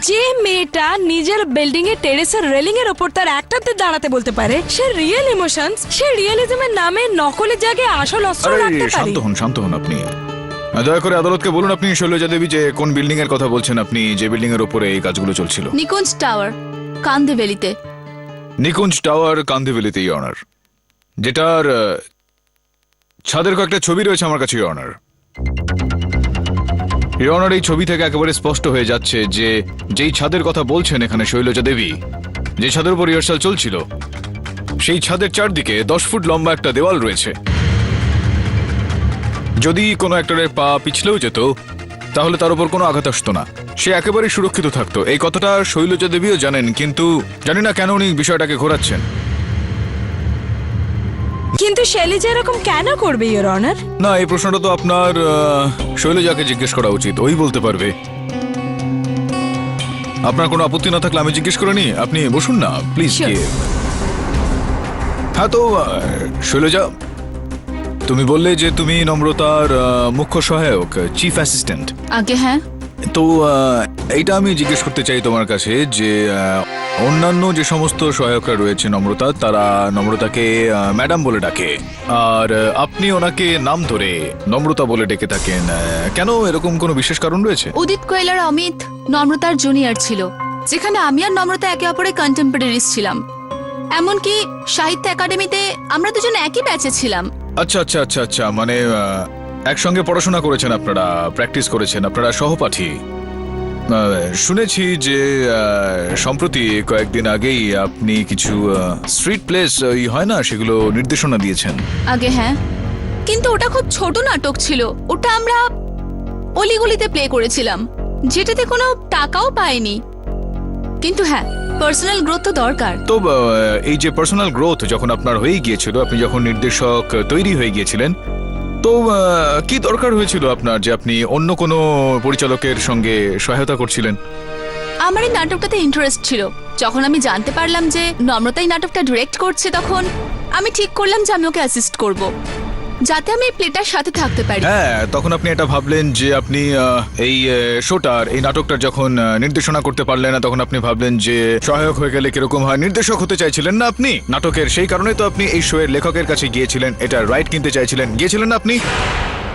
যে মেয়েটা নিজের বিল্ডিং এর টেরেসের রেলিং এর উপর তার অ্যাক্টরদের দাঁড়াতে বলতে পারে, সে রিয়েল ইমোশনস, সে রিয়েলিজমের নামে নকলের জায়গায় আসল অস্ত্র রাখতে পারে। শান্ত হন আপনি। দয়া করে আদালতকে বলুন আপনি শৈলজা দেবী যে কোন বিল্ডিং এর কথা বলছেন, আপনি যে বিল্ডিং এর উপরে এই কাজগুলো চলছিল। নিকুঞ্জ টাওয়ার, কান্দিভ্যালিতে। নিকুঞ্জ টাওয়ার, কান্দিভ্যালিতে ইওর অনার। যেটার ছাদের কয়েকটা ছবি রয়েছে আমার কাছে ইওর অনার। ইওর অনার, এই ছবি থেকে একেবারে স্পষ্ট হয়ে যাচ্ছে যে যেই ছাদের কথা বলছেন এখানে শৈলজা দেবী, যে ছাদের উপর রিহার্সাল চলছিল, সেই ছাদের চারদিকে 10 ফুট লম্বা একটা দেওয়াল রয়েছে। যদি কোনো অ্যাক্টরের পা পিছলেও যেত তাহলে তার উপর কোনো আঘাত আসতো না, সে একেবারে সুরক্ষিত থাকতো। এই কথাটা শৈলজা দেবীও জানেন, কিন্তু জানি না কেন উনি বিষয়টাকে ঘোরাচ্ছেন। কিন্তু শৈলজা এরকম কেন করবে ইওর অনার? না, এই প্রশ্নটা তো আপনার শৈলজাকে জিজ্ঞেস করা উচিত, ওই বলতে পারবে। আপনার কোনো আপত্তি না থাকলে আমি জিজ্ঞেস করে নি, আপনি বসুন না প্লিজ। হ্যাঁ, তো শৈলজা, তুমি বললে যে তুমি নম্রতার মুখ্য সহায়ক, চিফ অ্যাসিস্ট্যান্ট। আগে হ্যাঁ। তো এইটা আমি জিজ্ঞেস করতে চাই তোমার কাছে যে অন্যান্য যে সমস্ত সহায়করা রয়েছে নম্রতা, তারা নম্রতাকে ম্যাডাম বলে ডাকে, আর আপনি ওনাকে নাম ধরে নম্রতা বলে ডেকে থাকেন, কেন? এরকম কোনো বিশেষ কারণ রয়েছে? উদিত কোয়েল আর অমিত নম্রতার জুনিয়র ছিল, যেখানে আমি আর নম্রতা একে অপরের কন্টেম্পোরারিজ ছিলাম। এমনকি সাহিত্য একাডেমিতে আমরা দুজন একই ব্যাচে ছিলাম। আচ্ছা আচ্ছা আচ্ছা আচ্ছা, মানে একসঙ্গে পড়াশোনা করেছেন আপনারা, প্র্যাকটিস করেছেন, আপনারা সহপাঠী। শুনেছি যে সম্প্রতি কয়েকদিন আগেই আপনি কিছু স্ট্রিট প্লেস হয় না, সেগুলো নির্দেশনা দিয়েছেন। আগে হ্যাঁ, কিন্তু ওটা খুব ছোট নাটক ছিল। ওটা আমরা অলিগলিতে প্লে করেছিলাম, যেটাতে কোনো টাকাও পাইনি। কিন্তু হ্যাঁ, পার্সোনাল গ্রোথ তো দরকার। তো এই যে পার্সোনাল গ্রোথ যখন আপনার হয়ে গিয়েছিল, আপনি যখন নির্দেশক তৈরি হয়ে গিয়েছিলেন, তো কি দরকার হয়েছিল আপনার যে আপনি অন্য কোনো পরিচালকের সঙ্গে সহায়তা করছিলেন? আমার এই নাটকটাতে ইন্টারেস্ট ছিল। যখন আমি জানতে পারলাম যে নম্রতা এই নাটকটা ডিরেক্ট করছে, তখন আমি ঠিক করলাম যে আমি ওকে অ্যাসিস্ট করব, যাতে আমি এই প্লেটার সাথে থাকতে পারি। হ্যাঁ, তখন আপনি এটা ভাবলেন যে আপনি এই শোটার, এই নাটকটার যখন নির্দেশনা করতে পারলেন না, তখন আপনি ভাবলেন যে সহায়ক হয়ে গেলে কিরকম হয়। নির্দেশক হতে চাইছিলেন না আপনি নাটকের, সেই কারণে তো আপনি এই শো এর লেখকের কাছে গিয়েছিলেন, এটা রাইট কিনতে চাইছিলেন। গিয়েছিলেন না আপনি?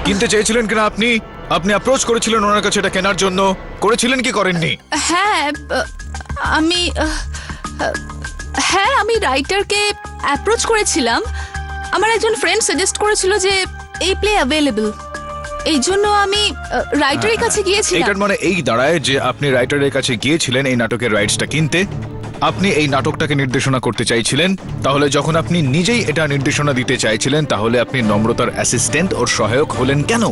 কিনতে চেয়েছিলেন কিনা আপনি? আপনি অ্যাপ্রোচ করেছিলেন ওনার কাছে এটা কেনার জন্য, করেছিলেন কি করেননি? হ্যাঁ, আমি রাইটারকে অ্যাপ্রোচ করেছিলাম। আমার একজন ফ্রেন্ড সাজেস্ট করেছিল যে এই প্লে অ্যাভেলেবল, এই জন্য আমি রাইটারের কাছে গিয়েছিলাম। এইটার মানে এই দাঁড়ায় যে আপনি রাইটারের কাছে গিয়েছিলেন এই নাটকের রাইটসটা কিনতে, আপনি এই নাটকটাকে নির্দেশনা করতে চাইছিলেন। তাহলে যখন আপনি নিজেই এটা নির্দেশনা দিতে চাইছিলেন, তাহলে আপনি নম্রতার অ্যাসিস্ট্যান্ট ওর সহায়ক হলেন কেন?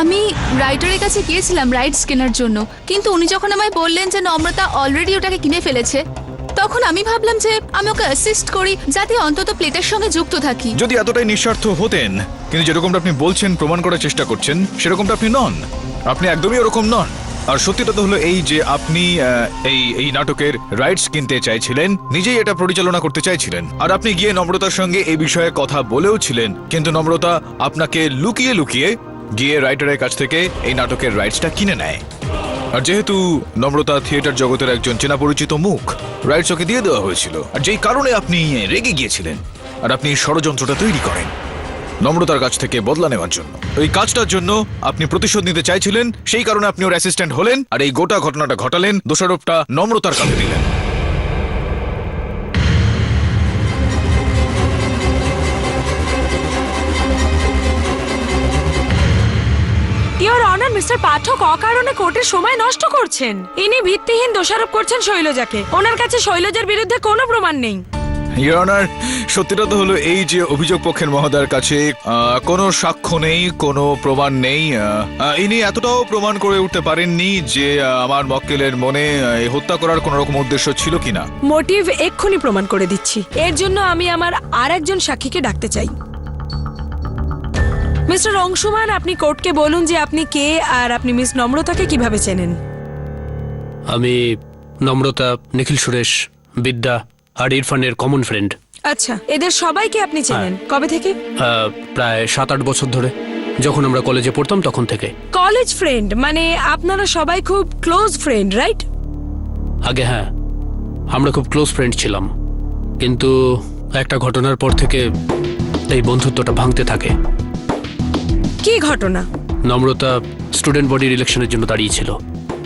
আমি রাইটারের কাছে গিয়েছিলাম রাইটস কেনার জন্য, কিন্তু উনি যখন আমায় বললেন যে নম্রতা অলরেডি ওটাকে কিনে ফেলেছে, তখন আমি ভাবলাম যে আমি ওকে অ্যাসিস্ট করি, যাতে অন্তত প্লেটের সঙ্গে যুক্ত থাকি। যদি এতটাই নিঃস্বার্থ হতেন, কিন্তু যেরকমটা আপনি বলছেন, প্রমাণ করার চেষ্টা করছেন, সেরকমটা আপনি নন। আপনি একদমই ওরকম নন। আর সত্যিটা তো হলো এই যে আপনি এই নাটকের রাইটস কিনতে চাইছিলেন, নিজেই এটা পরিচালনা করতে চাইছিলেন। আর আপনি গিয়ে নম্রতার সঙ্গে এই বিষয়ে কথা বলেও ছিলেন, কিন্তু নম্রতা আপনাকে লুকিয়ে লুকিয়ে গিয়ে রাইটারের কাছ থেকে এই নাটকের রাইটসটা কিনে নেয়। আর যেহেতু নম্রতা থিয়েটার জগতের একজন চেনা পরিচিত মুখ, রাইটস ওকে দিয়ে দেওয়া হয়েছিল। আর যেই কারণে আপনি রেগে গিয়েছিলেন, আর আপনি ষড়যন্ত্রটা তৈরি করেন নম্রতার কাছ থেকে বদলা নেওয়ার জন্য। এই কাজটার জন্য আপনি প্রতিশোধ নিতে চাইছিলেন, সেই কারণে আপনি ওর অ্যাসিস্ট্যান্ট হলেন, আর এই গোটা ঘটনাটা ঘটালেন, দোষারোপটা নম্রতার কাঁধে দিলেন। ইওর অনার, মিস্টার পাঠক অকারণে কোর্টের সময় নষ্ট করছেন। ইনি ভিত্তিহীন দোষারোপ করছেন শৈলজাকে। ওনার কাছে শৈলজার বিরুদ্ধে কোনো প্রমাণ নেই। ইওর অনার, সত্যিটা তো হলো এই যে অভিযোগ পক্ষের মহোদয়ের কাছে কোনো সাক্ষ্য নেই, কোনো প্রমাণ নেই। ইনি এতটাও প্রমাণ করে উঠতে পারেননি যে আমার মক্কেলের মনে এই হত্যা করার কোনো রকম উদ্দেশ্য ছিল কিনা। মোটিভ এক্ষুনি প্রমাণ করে দিচ্ছি। এর জন্য আমি আমার আর একজন সাক্ষীকে ডাকতে চাই। মিস্টার অংশুমান, আপনি কোর্টকে বলুন যে আপনি কে আর আপনি মিস নম্রতাকে কিভাবে চেনেন। আমি নম্রতা, নিখিল, সুরেশ, বিদ্যা আর ইরফানের কমন ফ্রেন্ড। আচ্ছা, এদের সবাইকে আপনি চেনেন? কবে থেকে? প্রায় 7-8 বছর ধরে, যখন আমরা কলেজে পড়তাম তখন থেকে। কলেজ ফ্রেন্ড মানে আপনারা সবাই খুব ক্লোজ ফ্রেন্ড, রাইট? আগে হ্যাঁ, আমরা খুব ক্লোজ ফ্রেন্ড ছিলাম, কিন্তু একটা ঘটনার পর থেকে এই বন্ধুত্বটা ভাঙতে থাকে। কি ঘটনা? নম্রতা স্টুডেন্ট বডির ইলেকশনের জন্য দাঁড়িয়েছিল,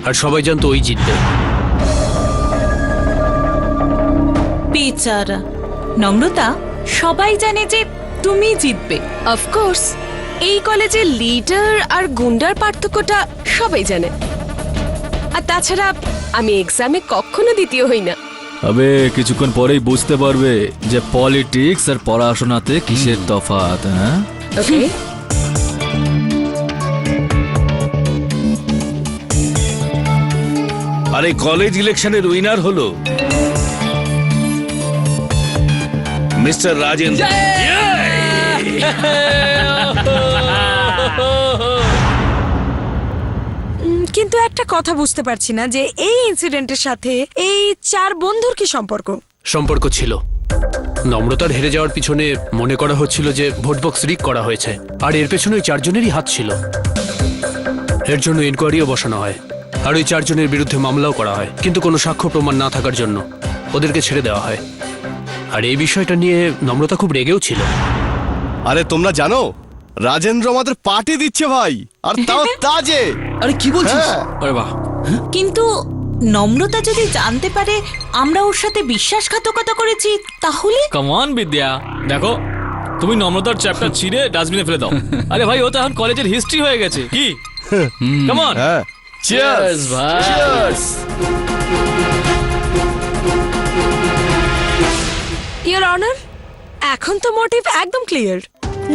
আর সবাই জানতো ওই জিতবে। বেচারা নম্রতা, সবাই জানে যে তুমি জিতবে। অফকোর্স, এই কলেজের লিডার আর গুন্ডার পার্থক্যটা সবাই জানে। আর তাছাড়া আমি এক্সামে কখনো দ্বিতীয় হই না। আবে কিছুক্ষণ পরেই বুঝতে পারবে যে পলিটিক্স আর পড়াশোনাতে কিসের তফাৎ। হ্যাঁ, ওকে। আর এই কলেজ ইলেকশনের উইনার হলো মিস্টার রাজেন্দ্র। কিন্তু একটা কথা বুঝতে পারছি না যে এই ইনসিডেন্টের সাথে এই 4 বন্ধুর কি সম্পর্ক? সম্পর্ক ছিল। নম্রতার হেরে যাওয়ার পিছনে মনে করা হচ্ছিল যে ভোট বক্স রিগ করা হয়েছে, আর এর পেছনে ওই 4 জনেরই হাত ছিল। এর জন্য ইনকোয়ারিও বসানো হয়, আর ওই 4 জনের বিরুদ্ধে মামলাও করা হয়, কিন্তু কোনো সাক্ষ্য প্রমাণ না থাকার জন্য ওদেরকে ছেড়ে দেওয়া হয়। আর এই বিষয়টা নিয়ে নম্রতা খুব রেগেও ছিল। আরে তোমরা জানো রাজেন্দ্র আমাদের পার্টি দিচ্ছে ভাই, আর তাও তাজে। আরে কি বলছিস? আরে বাহ। কিন্তু নম্রতা যদি জানতে পারে আমরা ওর সাথে বিশ্বাসঘাতকতা করেছি, তাহলে? কাম অন বিদ্যা, দেখো তুমি নম্রতার চ্যাপ্টার ছিঁড়ে ডাস্টবিনে ফেলে দাও। আরে ভাই, ও তো এখন কলেজের হিস্ট্রি হয়ে গেছে। কি কাম অন, চিয়ার্স ভাই, চিয়ার্স। ইওর অনার, এখন তো মোটিভ একদম ক্লিয়ার।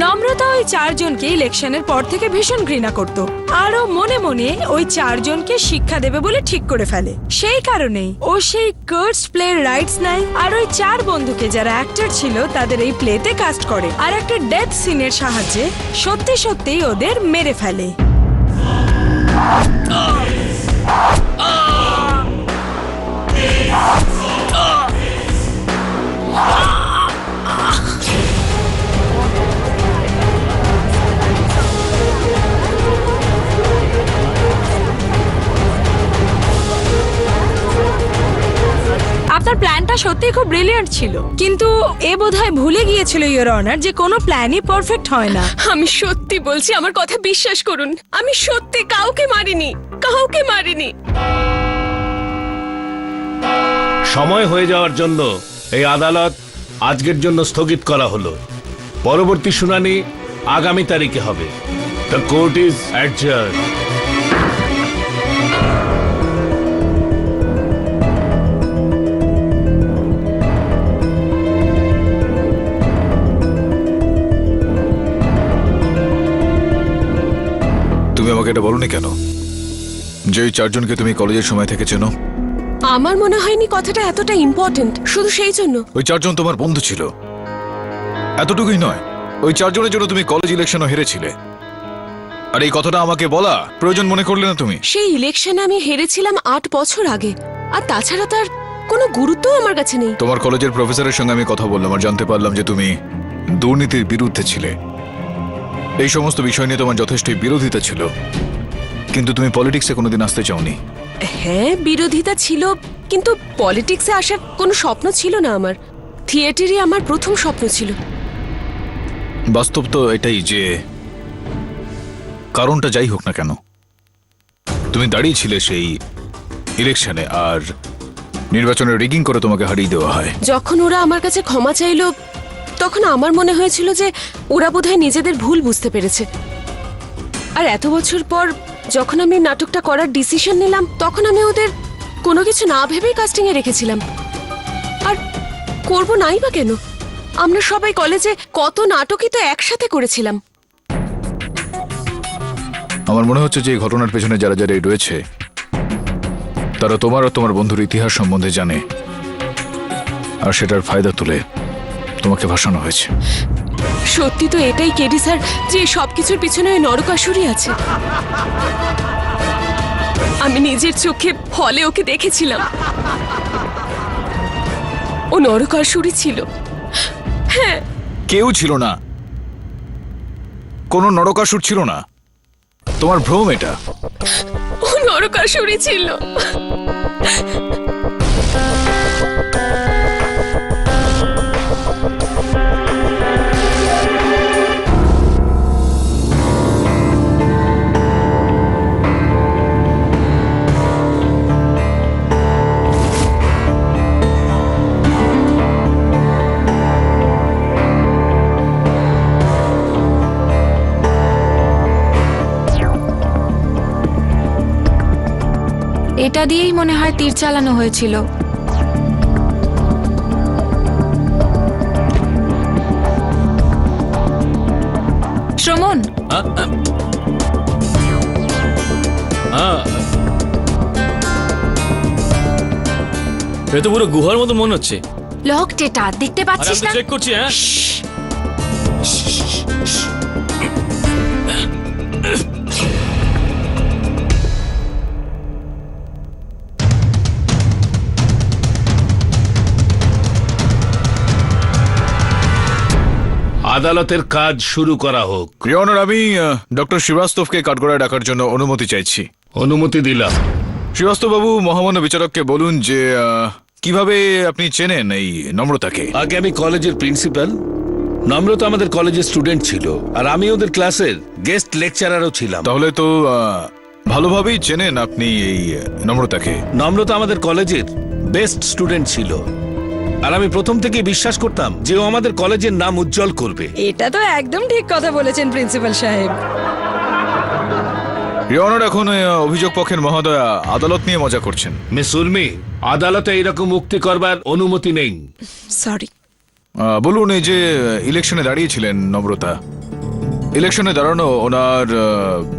নম্রতা ওই চারজনকে ইলেকশনের পর থেকে ভীষণ ঘৃণা করত আর ও মনে মনে ওই চারজনকে শিক্ষা দেবে বলে ঠিক করে ফেলে। সেই কারণেই ও সেই কার্স প্লে রাইটস নেয় আর ওই চার বন্ধুকে যারা অ্যাক্টর ছিল তাদের এই প্লেতে কাস্ট করে আর একটা ডেথ সিনের সাহায্যে সত্যি সত্যিই ওদের মেরে ফেলে। আপনার প্ল্যানটা সত্যিই খুব ব্রিলিয়ান্ট ছিল, কিন্তু এ বোধহয় ভুলে গিয়েছিল ইওর অনার যে কোনো প্ল্যানই পারফেক্ট হয় না। আমি সত্যি বলছি, আমার কথা বিশ্বাস করুন, আমি সত্যি কাউকে মারিনি, কাউকে মারিনি। সময় হয়ে যাওয়ার জন্য এই আদালত আজকের জন্য স্থগিত করা হলো। পরবর্তী শুনানি আগামী তারিখে হবে। The court is adjourn. তুমি আমাকে এটা বলনি কেন যে ওই চারজনকে তুমি কলেজের সময় থেকে চেনো? আমার মনে হয়নি কথাটা এতটা ইম্পর্টেন্ট, শুধু সেই জন্য। ওই চারজন তোমার বন্ধু ছিল, এতটুকুই নয়, ওই চারজনের জন্য তুমি কলেজ ইলেকশনও হেরেছিলে। আর এই কথাটা আমাকে বলা প্রয়োজন মনে করলে না তুমি? সেই ইলেকশনে আমি হেরেছিলাম 8 বছর আগে, আর তাছাড়া তার কোনো গুরুত্ব আমার কাছে নেই। তোমার কলেজের প্রফেসরের সঙ্গে আমি কথা বললাম আর জানতে পারলাম যে তুমি দুর্নীতির বিরুদ্ধে ছিলে। এই সমস্ত বিষয় নিয়ে তোমার যথেষ্টই বিরোধিতা ছিল, কিন্তু তুমি পলিটিক্সে কোনোদিন আসতে চাওনি। হ্যাঁ, বিরোধিতা ছিল, কিন্তু পলিটিক্সে আসার কোনো স্বপ্ন ছিল না আমার। থিয়েটারই আমার প্রথম স্বপ্ন ছিল। বাস্তব তো এটাই যে কারণটা যাই হোক না কেন, তুমি দাঁড়িয়েছিলে সেই ইলেকশনে আর নির্বাচনে রিগিং করে তোমাকে হারিয়ে দেওয়া হয়। যখন ওরা আমার কাছে ক্ষমা চাইলো তখন আমার মনে হয়েছিল যে ওরা বোধহয় নিজেদের ভুল বুঝতে পেরেছে। আর এত বছর পর যখন আমি নাটকটা করার ডিসিশন নিলাম তখন আমি ওদের কোনো কিছু না ভেবেই কাস্টিং এ রেখেছিলাম। আর করব নাই বা কেন, আমরা সবাই কলেজে কত নাটকই তো একসাথে করেছিলাম। আমার মনে হচ্ছে যে এই ঘটনার পেছনে যারা যারা রয়েছে তারা তোমার আর তোমার বন্ধুর ইতিহাস সম্বন্ধে জানে, আর সেটার ফায়দা তুলে তোমাকে ভাসানো হয়েছে। সত্যি তো এটাই কেডি স্যার, যে সবকিছুর পিছনে ওই নরকাসুরই আছে। আমি নিজের চোখে হলে ওকে দেখেছিলাম, ও নরকাসুরই ছিল। হ্যাঁ, কেউ ছিল না, কোনো নরকাসুর ছিল না, তোমার ভ্রম এটা। ও নরকাসুরই ছিল। এটা দিয়েই মনে হয় তীর চালানো হয়েছিল। শ্রমণ, এ তো পুরো গুহার মতো মনে হচ্ছে। লক ডেটা দেখতে পাচ্ছিস না? চেক করছি। হ্যাঁ, আদালতের কাজ শুরু করা হোক। ইওর অনার, আমি ডক্টর শ্রীবাস্তবকে কাঠগড়ায় ডাকার জন্য অনুমতি চাইছি। অনুমতি দিলাম। শ্রীবাস্তব বাবু, মহামান্য বিচারককে বলুন যে কিভাবে আপনি চেনেন এই নম্রতাকে। আগে আমি কলেজের প্রিন্সিপাল, নম্রতা আমাদের কলেজের স্টুডেন্ট ছিল, আর আমি ওদের ক্লাসের গেস্ট লেকচারারও ছিলাম। তাহলে তো ভালোভাবেই চেনেন আপনি এই নম্রতাকে। নম্রতা আমাদের কলেজের বেস্ট স্টুডেন্ট ছিল, আর আমি প্রথম থেকে বিশ্বাস করতাম যে ও আমাদের কলেজের নাম উজ্জ্বল করবে। এটা তো একদম ঠিক কথা বলেছেন প্রিন্সিপাল সাহেব। ইওর অনার, এখন অভিযোগ পক্ষের মহোদয়া আদালত নিয়ে মজা করছেন। মিস উর্মি, আদালতে এইরকম মুক্তি করবার অনুমতি নেই। সরি। বলুন, এই যে ইলেকশনে দাঁড়িয়েছিলেন নম্রতা, ইলেকশনে দাঁড়ানো ওনার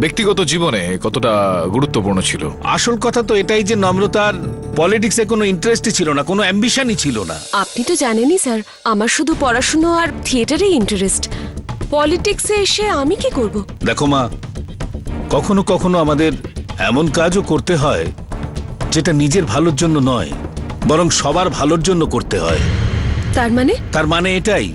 ব্যক্তিগত জীবনে কতটা গুরুত্বপূর্ণ ছিল? আসল কথা তো এটাই যে নম্রতার পলিটিক্সে কোনো ইন্টারেস্টই ছিল না, কোনো অ্যাম্বিশনই ছিল না। আপনি তো জানেনই স্যার, আমার শুধু পড়াশুনো আর থিয়েটারেই ইন্টারেস্ট। পলিটিক্সে এসে আমি কি করব? দেখো মা, কখনো কখনো আমাদের এমন কাজও করতে হয় যেটা নিজের ভালোর জন্য নয়, বরং সবার ভালোর জন্য করতে হয়। তার মানে এটাই,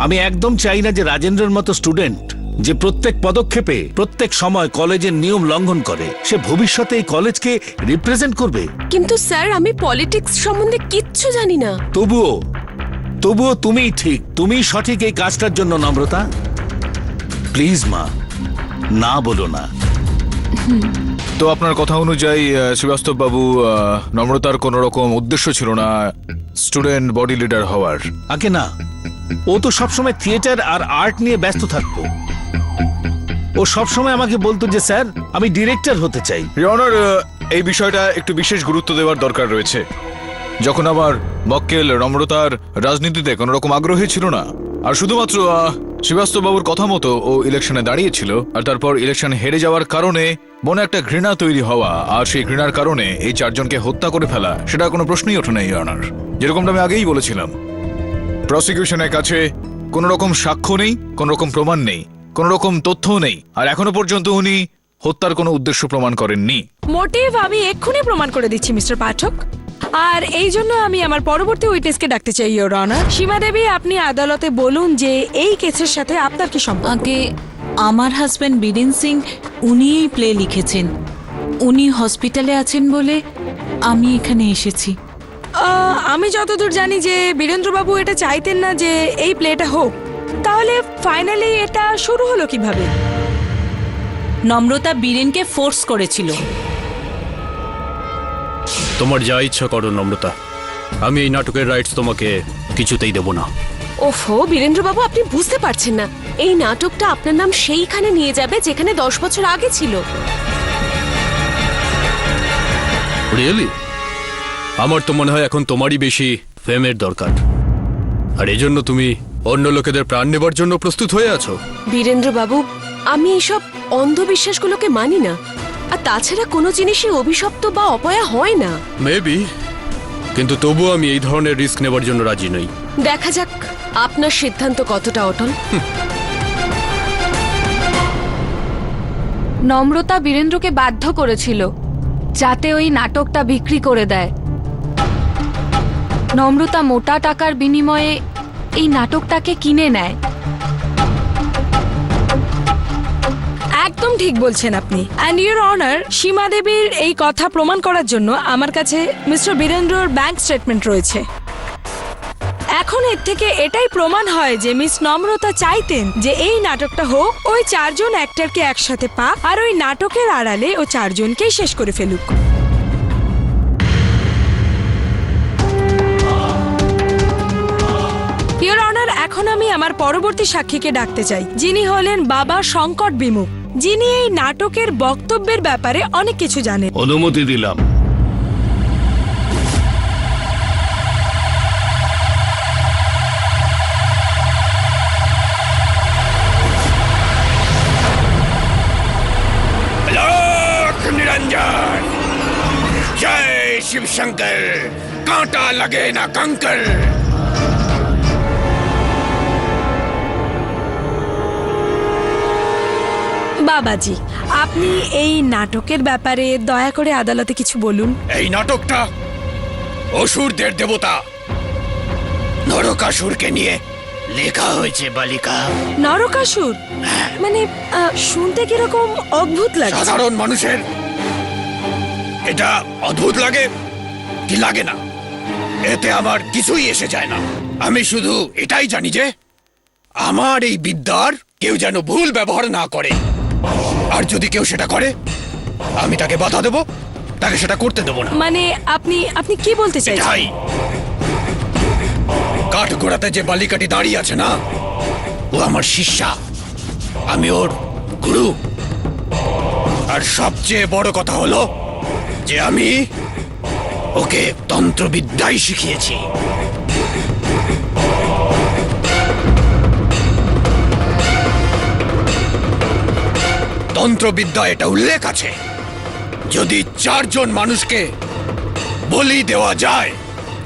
আমি একদম চাই না যে রাজেন্দ্রের মতো স্টুডেন্ট যে প্রত্যেক পদক্ষেপে প্রত্যেক সময় কলেজের নিয়ম লঙ্ঘন করে, সে ভবিষ্যতে এই কলেজকে রিপ্রেজেন্ট করবে। কিন্তু স্যার, আমি পলিটিক্স সম্বন্ধে কিচ্ছু জানি না। তবুও তুমিই ঠিক, তুমিই সঠিক এই কাজটার জন্য নম্রতা। প্লিজ মা, না বলো না। তো আপনার কথা অনুযায়ী শ্রীবাস্তব বাবু, নম্রতার কোনো রকম উদ্দেশ্য ছিল না স্টুডেন্ট বডি লিডার হওয়ার? আগে না, ও তো সবসময় থিয়েটার আর আর্ট নিয়ে ব্যস্ত থাকতো। ও সবসময় আমাকে বলতো যে স্যার, আমি ডিরেক্টর হতে চাই। ইওর অনার, এই বিষয়টা একটু বিশেষ গুরুত্ব দেওয়ার দরকার রয়েছে। যখন আমার মক্কেল নম্রতার রাজনীতিতে কোনো রকম আগ্রহী ছিল না, আর শুধুমাত্র শ্রীবাস্তব বাবুর কথা মতো ও ইলেকশনে দাঁড়িয়েছিল, আর তারপর ইলেকশন হেরে যাওয়ার কারণে মনে একটা ঘৃণা তৈরি হওয়া, আর সেই ঘৃণার কারণে এই চারজনকে হত্যা করে ফেলা, সেটা কোনো প্রশ্নই ওঠে না ইওর অনার। যেরকমটা আমি আগেই বলেছিলাম, প্রসিকিউশনের কাছে কোনো রকম সাক্ষ্য নেই, কোনো রকম প্রমাণ নেই, কোনো রকম তথ্যও নেই, আর এখনো পর্যন্ত উনি হত্যার কোনো উদ্দেশ্য প্রমাণ করেননি। মোটিভ আমি এক্ষুনি প্রমাণ করে দিচ্ছি মিস্টার পাঠক, আর এই জন্য আমি আমার পরবর্তী উইটনেসকে ডাকতে চাই ইওর অনার। সীমা দেবী, আপনি আদালতে বলুন যে এই কেসের সাথে আপনার কি সম্পর্ক? আগে আমার হাজবেন্ড বীরেন সিং, উনি এই প্লে লিখেছেন। উনি হসপিটালে আছেন বলে আমি এখানে এসেছি। আমি যতদূর জানি যে বীরেন্দ্রবাবু এটা চাইতেন না যে এই প্লেটা হোক, তাহলে ফাইনালি এটা শুরু হলো কিভাবে? নম্রতা বীরেনকে ফোর্স করেছিল। তোমার যা ইচ্ছা করো নম্রতা, আমি এই নাটকের রাইটস তোমাকে কিছুতেই দেব না। ওফো বীরেন্দ্রবাবু, আপনি বুঝতে পারছেন না, এই নাটকটা আপনার নাম সেইখানে নিয়ে যাবে যেখানে 10 বছর আগে ছিল। রিয়েলি? আমার তো মনে হয় এখন তোমারই বেশি ফেমের দরকার, আর এজন্য তুমি অন্য লোকেদের প্রাণ নেবার জন্য প্রস্তুত হয়ে আছো। বীরেন্দ্রবাবু, আমি এইসব অন্ধবিশ্বাসগুলোকে মানি না, আর তাছাড়া কোনো জিনিসই অভিশপ্ত বা অপয়া হয় না। মেবি, কিন্তু তবুও আমি এই ধরনের রিস্ক নেবার জন্য রাজি নই। দেখা যাক আপনার সিদ্ধান্ত কতটা অটল। নম্রতা বীরেন্দ্রকে বাধ্য করেছিল যাতে ওই নাটকটা বিক্রি করে দেয়। নম্রতা মোটা টাকার বিনিময়ে এই নাটকটাকে কিনে নেয়। একদম ঠিক বলছেন আপনি। অ্যান্ড ইওর অনার, সীমা দেবীর এই কথা প্রমাণ করার জন্য আমার কাছে মিস্টার বীরেন্দ্রর ব্যাংক স্টেটমেন্ট রয়েছে। এখন এর থেকে এটাই প্রমাণ হয় যে মিস নম্রতা চাইতেন যে এই নাটকটা হোক, ওই 4 জন অ্যাক্টরকে একসাথে পাক, আর ওই নাটকের আড়ালে ও 4 জনকেই শেষ করে ফেলুক। ইওর অনার, এখন আমি আমার পরবর্তী সাক্ষীকে ডাকতে চাই, যিনি হলেন বাবা সংকট বিমুখ, যিনি এই নাটকের বক্তব্যের ব্যাপারে অনেক কিছু জানেন। অনুমতি দিলাম। निरंजन, जय शिव शंकर, कांटा लगे ना कंकर। বাবাজি, আপনি এই নাটকের ব্যাপারে দয়া করে আদালতে কিছু বলুন। এই নাটকটা অসুরদের দেবতা নরকাসুরকে নিয়ে লেখা হয়েছে বালিকা। নরকাসুর মানে শুনতে কিরকম অদ্ভুত লাগে। সাধারণ মানুষের এটা অদ্ভুত লাগে কি লাগে না, এতে আমার কিছুই এসে যায় না। আমি শুধু এটাই জানি যে আমার এই বিদ্যার কেউ যেন ভুল ব্যবহার না করে, আর যদি কেউ সেটা করে আমি তাকে বাধা দেব, তাকে সেটা করতে দেব না। মানে আপনি কি বলতে চাইছেন? এটাই। কাঠগোড়াতে যে বালিকাটি দাঁড়িয়ে আছে না, ও আমার শিষ্যা, আমি ওর গুরু। আর সবচেয়ে বড় কথা হলো যে আমি ওকে তন্ত্রবিদ্যাই শিখিয়েছি। তন্ত্রবিদ্যা এটা উল্লেখ আছে, যদি 4 জন মানুষকে বলি দেওয়া যায়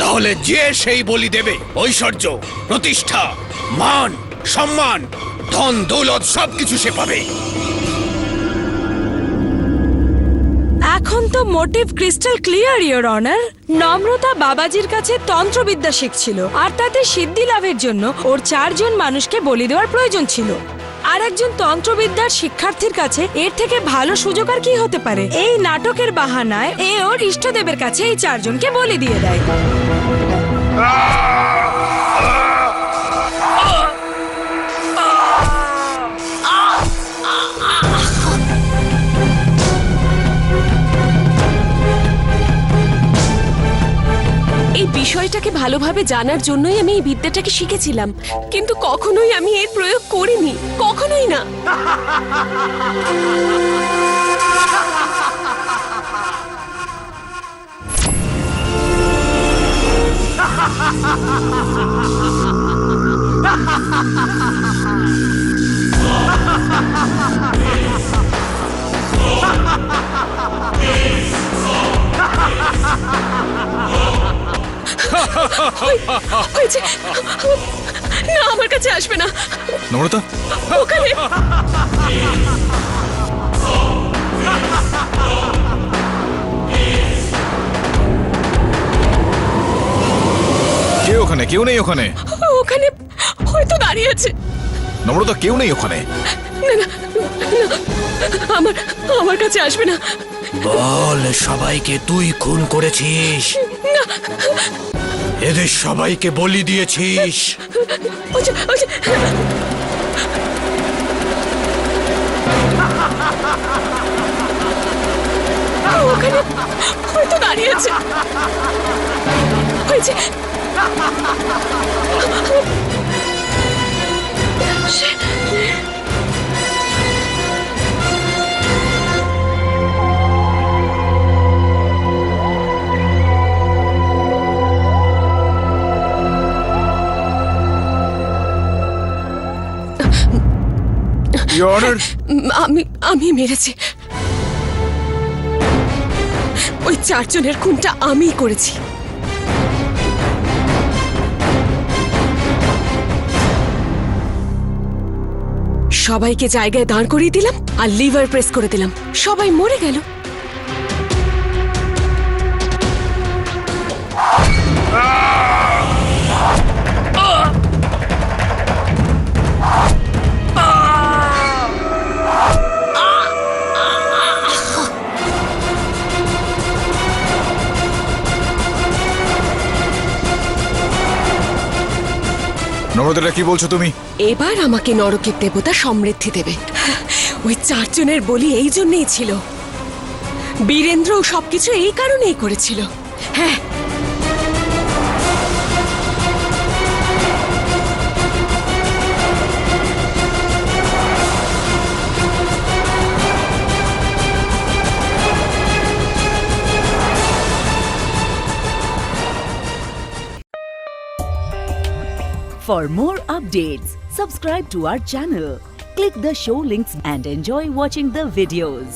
তাহলে যে সেই বলি দেবে ঐশ্বর্য, প্রতিষ্ঠা, মান, সম্মান, ধন দৌলত সবকিছু সে পাবে। এখন তো motive crystal clear your honour. Namrata বাবাজির কাছে তন্ত্রবিদ্যা শিখছিল আর তাতে সিদ্ধি লাভের জন্য ওর 4 জন মানুষকে বলি দেওয়ার প্রয়োজন ছিল। আর একজন তন্ত্রবিদ্যার শিক্ষার্থীর কাছে এর থেকে ভালো সুযোগ আর কি হতে পারে? এই নাটকের বাহানায় এ ওর ইষ্টদেবের কাছে এই 4 জনকে বলি দিয়ে দেয়। এই বিষয়টাকে ভালোভাবে জানার জন্যই আমি এই বিদ্যাটাকে শিখেছিলাম, কিন্তু কখনোই আমি এর প্রয়োগ করিনি, কখনোই না। হয়েছে। না, আমার কাছে আসবে না। নম্রতা, ওখানে কে ওখানে? কেউ নেই ওখানে। ওখানে হয়তো দাঁড়িয়ে আছে। নম্রতা, কেউ নেই ওখানে। না না, আমার আমার কাছে আসবে না। বল সবাইকে তুই খুন করেছিস, না, এদের সবাইকে বলি দিয়েছিস। ওই যে, ওই যে। ওখানে হয়তো দাঁড়িয়ে আছে। হয়েছে। ইওর অনার, আমি মেরেছি। ওই 4 জনের খুনটা আমিই করেছি। সবাইকে জায়গায় দাঁড় করিয়ে দিলাম আর লিভার প্রেস করে দিলাম, সবাই মরে গেল। নম্রতা, কি বলছো তুমি? এবার আমাকে নরকের দেবতা সমৃদ্ধি দেবে। ওই 4 জনের বলি এই জন্যই ছিল। বীরেন্দ্র সবকিছু এই কারণেই করেছিল। হ্যাঁ, For more updates, subscribe to our channel, click the show links and enjoy watching the videos.